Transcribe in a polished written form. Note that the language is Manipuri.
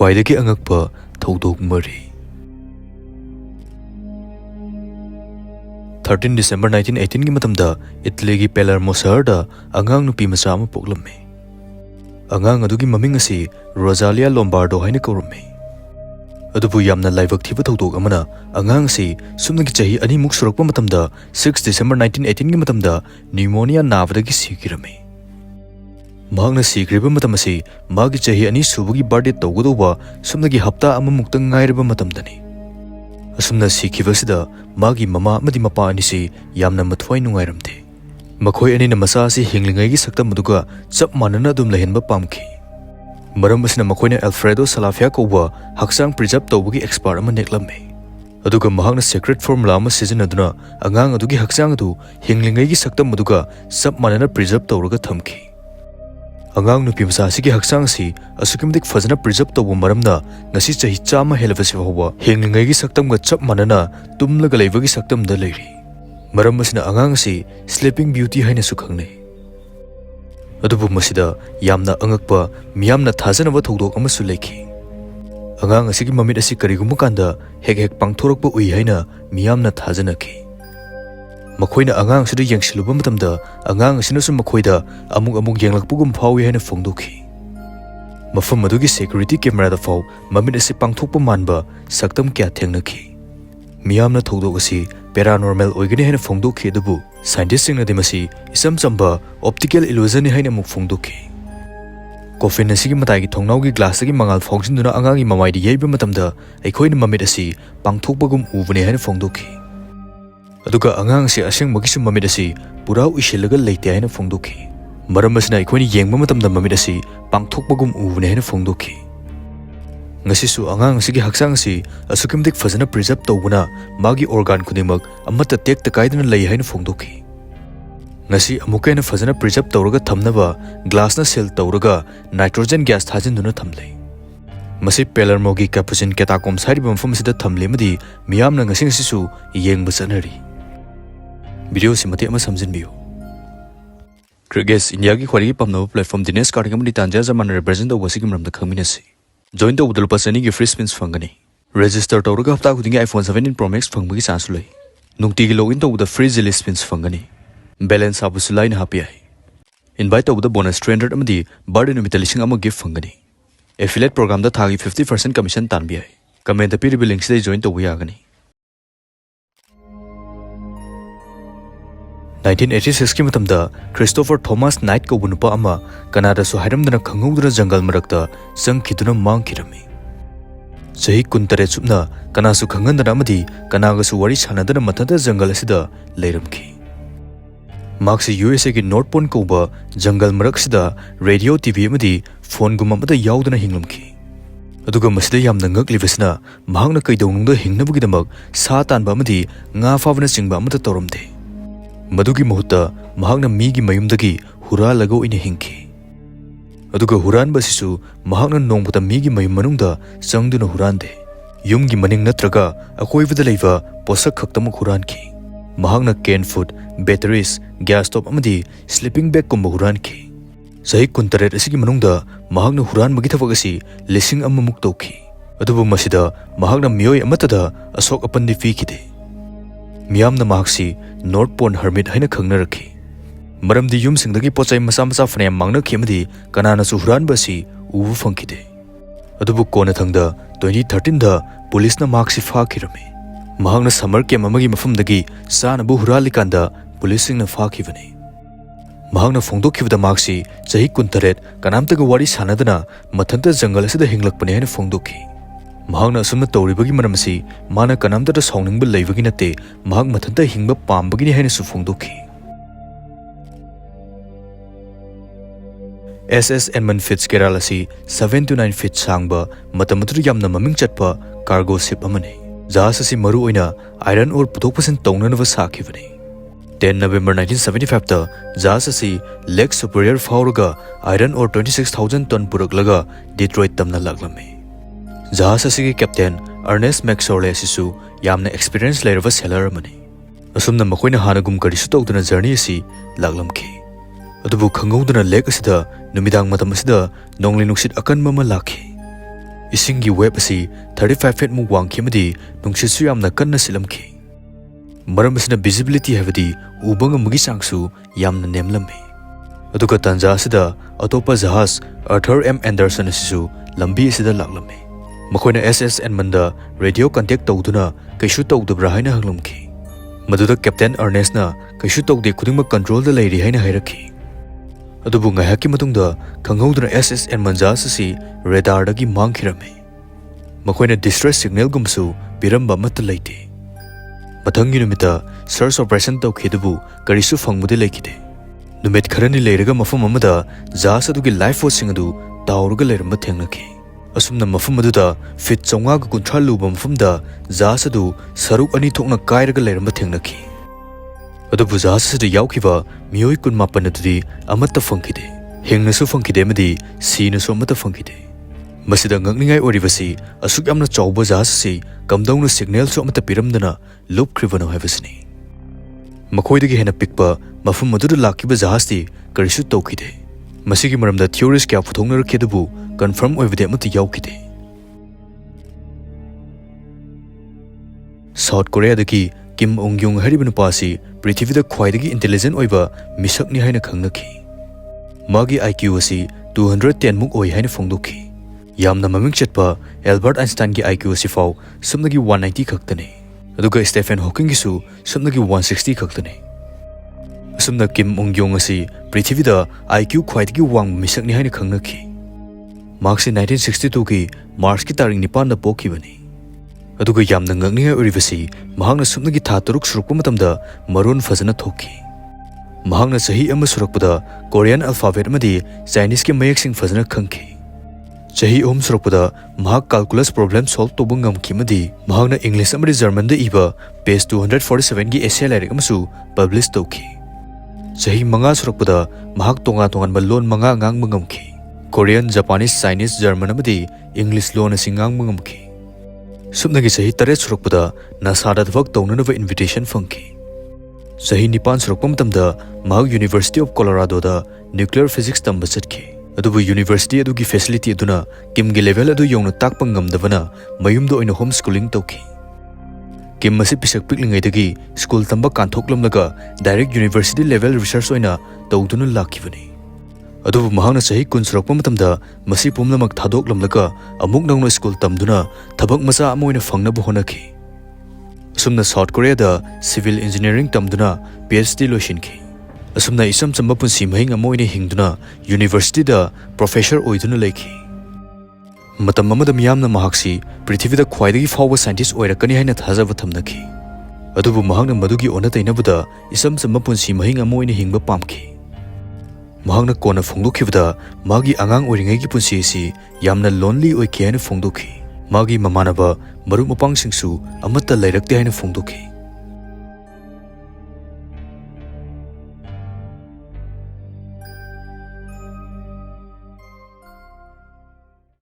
Khwaidagi ANGKPA THOUDOK MARI 13 December 1918 gi matamda Italy gi Palermo saharda angang nupi macha ama poklamme. Angang adugi maming asi Rosalia Lombardo haina kaurumme. Adubu yamna laibak thiba thodok amana angang si sumnagi chahi ani muk surakpa matamda 6 December 1918 gi matamda pneumonia navadagi sikirame. Mahakna sikriba matam asi magi chahi ani subugi birthday tawgadoba sumnagi hapta ama mukta ngairiba matamdani. Asumna sikibasida magi mama amadi mapa anisi yamna mathwai nungairamte. Makhoi ani na masa asi hinglingai gi sakta maduga chap manana dum lehenba pamki. Maram asina makhoina Alfredo Salafia kauba haksang preserve tawbagi expert ama neklamme. Aduga mahakna secret formula ama sizinaduna angang adugi haksang adu hinglingai gi sakta maduga chap manana preserve tawraga thamki. Angang nupi masa asigi haksang si asukimdik fazana preserve tawbu maramna ngasi chahi chama helabasi hawba hinglingai gi saktamga chap manana tumlaga leibagi saktamda leiri. Maram asina angang si sleeping beauty haina sukhangne. Adubu masida yamna angakpa miyamna thajanaba thodok amasu leikhi. Angang asigi mamit asi karigumba kanda hek pangthorakpa ui haina miyamna thajanakhi. Makhoina angang sudu yengsiluba matamda angang asinasu makhoida amuk yenglakpugum phawi haina phongdokhi. Mafam adugi security camera da phaw mamit asi pangthokpa manba saktam kya thengnakhi. Miyamna thodok asi paranormal oigani haina phongdokhi adubu scientist singna dimasi isam chamba optical illusion haina muk phongdokhi. Coffin asigi matagi thongnaugi glass agi mangal phongsinuna angangi mamaidi yeiba matamda aikhoina mamit asi pangthokpagum ubane haina phongdokhi. Aduga angang si asing magisu mamit asi pura uisilaga leite haina phongdokhi. Maram asina aikhoini yengba matamda mamit asi pangthokpagum ubane haina phongdokhi. Ngasisu angang asigi haksang si asukimdik fazana preserve tawbuna magi organ khudimak amata tek takaidana lei haina phongdokhi. Ngasi amukaina fazana preserve tawraga thamnaba glass na seal tawraga nitrogen gas thajinduna thamlei. Masi Palermo gi Capuchin Catacombs hariba mafam asida thamlemadi miyamna ngasing asisu yengba chanari. Video simati ama samjinbiyo. Kriges India gi khwari pamnaba platform Dinesh Karthingam Tanja Zaman represent the wasigi maramda khangminasi. Join the udal pasani gi free spins fangani. Register tawraga hafta khudingi iPhone 17 Pro Max fangbagi chance lei. Nungti gi login tawda free zilly spins fangani. Balance habusu line happy ai. Invite tawda bonus 300 amadi birthday numita lising ama gift fangani. Affiliate program da thagi 50% commission tanbi ai. Comment the piribi links de join tawbu yagani. 1986 ki matamda Christopher Thomas Knight ko bunupa ama Canada su hairamdana khangudra jungle marakta sangkhiduna mangkhirami. Chahi 13 supna kana su khangandana amadi kanaga su wari sanadana mathada jungle asida leiramki. Marksi USA ki North Point ko ba jungle maraksida radio TV amadi phone gumamada yaudana hinglamki. Aduga masida yamna ngaklibasna mahangna kaidonungda hingnabugidamak sa tanba amadi nga fawna chingba amata toramde. Madugi muhutta mahakna migi mayumdagi huralago ina hingki. Aduga huran basisu mahakna nongputa migi mayum manungda changduna hurande. Yumgi maning natraga akoibada leiba posak khaktamuk huranki. Mahakna canned food, batteries, gas stove amadi sleeping bag kumba huranki. Sahi 13 asigi manungda mahakna huran magi thabak asi lising amamuk tawki. Adubu masida mahakna miyoi amatada asok apandi fikide. Miyamna mahaksi North Point Hermit haina khangnarakhi. Maramdi yumsingdagi pochai masa fanayam mangnakhi amadi kanana su huranba asi ubu fangkide. Adubu kona thangda 2013 da police na mahaksi fakhirame. Mahakna summer camp amagi mafamdagi sanabu huralikanda police singna fakhibane. Mahakna phongdokhibada mahaksi chahi 13 kanamtaga wari sanadana mathanta jungle asida hinglakpane haina phongdokhi. Mahakna asumna tawribagi maramasi mana kanamtada sawningba leibagi nate mahak mathanta hingba pambagini haina su phongdokhi. SS Edmund Fitzgerald asi 7 to 9 feet sangba matamatu yamna maming chatpa cargo ship amane. Jahaz asi maru oina iron ore puthokpasin tawnanaba sakhibane. 10 November 1975 ta jahaz asi Lake Superior fauraga iron ore 26,000 ton puraklaga Detroit tamna laglame. Jahaz asigi captain Ernest McSorley asisu yamna experience lerava sailor amani. Asumna makhoina hanagum karisu tawduna journey asi laglamki. Adubu khanguduna lake asida numidang matam asida nongli nuksit akan mama lakhi. Isingi web asi 35 feet mu wangki amadi nungsisu yamna kanna silamki. Maram asina visibility habadi ubang amagi sangsu yamna nemlami. Aduga tanja asida atopa jahas Arthur M. Anderson asisu lambi asida laklami. Makoina SSN manda radio contact tawduna kaishu tawdabra haina hanglamki. Maduda Captain Ernest na kaishu tawde khudingma control da leiri haina hairaki. Adubu ngayaki matungda khanghauduna SSN manja asi radar dagi mangkhirame. Makoina distress signal gumsu biramba mat leite. Mathangi numita search operation tawkhidubu karisu phangmude lekide. Numit kharani leiraga mafam amada jas adugi life force singadu tawruga leiramba thengnaki. Asumna mafam aduda fit chonga ga kunthra luba mafamda jas adu saruk ani thokna kairaga leiramba thengnaki. Adubu jas adu yaukhiba miyoi kun mapan adudi amatta phangkhide. Hengnasu phangkhide amadi sinasu amatta phangkhide. Masida ngakningai oribasi asuk yamna chawba jas si kamdawna signal so amata piramdana loop kribano haibasni. Makhoidagi hena pikpa mafum aduda lakiba jahasti karisu tawkhide. Masigi maramda theories kya phuthongna rakhedabu confirm oibide amata yaukide. South Korea dagi Kim Ong-yung hariba nupasi prithivida khwaidagi intelligent oiba misakni haina khangnaki. Magi IQ asi 210 muk oi haina phongdokhi. Yamna maming chetpa Albert Einstein ki IQ asi fau sumnagi 190 khaktani. Aduga Stephen Hawking gisu sumnagi 160 khaktani. Asumna Kim Ong-yung asi prithivida IQ khwaidagi wang misakni haina khangnaki. Mark si 1962 ki Mars ki taring nipan na pokhibani. Aduga yamna ngakningai oribasi mahangna sumnagi tha turuk surukpa matamda maron fazana thokhi. Mahangna sahi ama surakpada Korean alphabet amadi Chinese ki mayak sing fazana khangki. Chahi om surakpada mahak calculus problem solve toba ngamki madi mahangna English amadi German da iba page 247 gi essay lyric amasu publish tokhi. Chahi manga surakpada mahak tonga tongan ba lon manga ngang ngamki. Korean, Japanese, Chinese, German amadi English lon asi ngang ngamki. Subnagi sahi tare surakpada nasada thawak tawnanaba invitation phangki. Sahi nipan surakpa matamda mahak University of Colorado da nuclear physics tamba chatki. Adubu university adugi facility aduna Kim gi level adu yongna takpa ngamdabana mayumda oina homeschooling tawki. Kim masi pisak piklingai dagi school tamba kanthoklamlaga direct university level research oina tawduna lakhibani. Adubu mahangna sahi kun surakpa matamda masi pumlamak thadoklamlaga amuk nangna school tamduna thabak macha ama oina phangnabu honaki. Asumna South Korea da civil engineering tamduna PhD loishinki. Asumna isam chamba punsi mahing ama oina hingduna university da professor oiduna leikhi. Matam amada miyamna mahaksi prithivida khwaidagi fawba scientist oirakani haina thajaba thamnaki. Adubu mahangna madugi ona tainabuda isam chamba punsi mahing ama oina hingba pamki. Mahangna kona phongdokhibda magi angang oiringai gi punsi si yamna lonely oikhe haina phongdokhi. Magi mamanaba maru mapang singsu amatta leirakte haina phongdokhi.